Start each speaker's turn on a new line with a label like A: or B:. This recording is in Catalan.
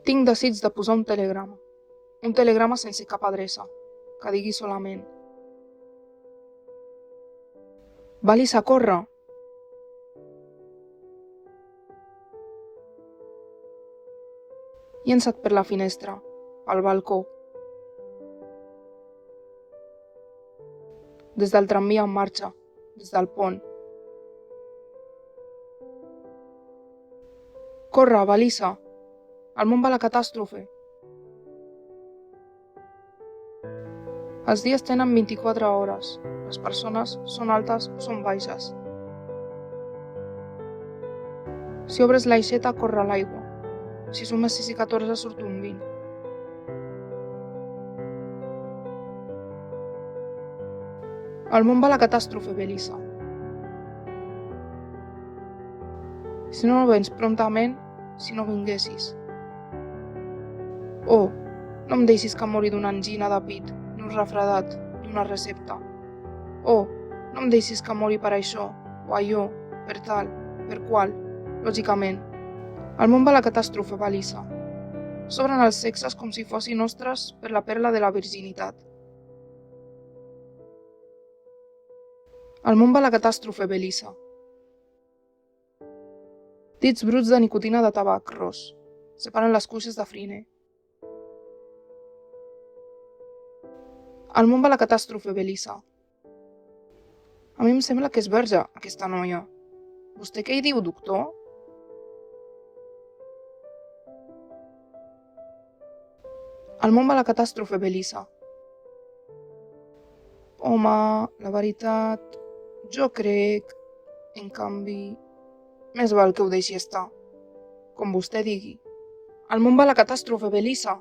A: Tinc desig de posar un telegrama sense cap adreça, que digui solament: Valisa, corre! Llença't per la finestra, al balcó. Des del tramvia en marxa, des del pont. Corre, Valisa! El món va a la catàstrofe. Els dies tenen 24 hores. Les persones són altes o són baixes. Si obres l'aixeta, corre l'aigua. Si sumes 6 i 14 surt un 20. El món va a la catàstrofe, Belisa. Si no vens promptament, si no vinguessis. Oh, no em deixis que mori d'una angina de pit, d'un refredat, d'una recepta. Oh, no em deixis que mori per això, o allò, per tal, per qual, lògicament. El món va a la catàstrofe, Belisa. S'obren els sexes com si fossin ostres per la perla de la virginitat. El món va a la catàstrofe, Belisa. Dits bruts de nicotina de tabac ros. Separen les cuixes de friner. El món va a la catàstrofe, Belisa. A mi em sembla que és verge, aquesta noia. Vostè què hi diu, doctor? El món va a la catàstrofe, Belisa. Home, la veritat, jo crec, en canvi, més val que ho deixi estar. Com vostè digui. El món va a la catàstrofe, Belisa.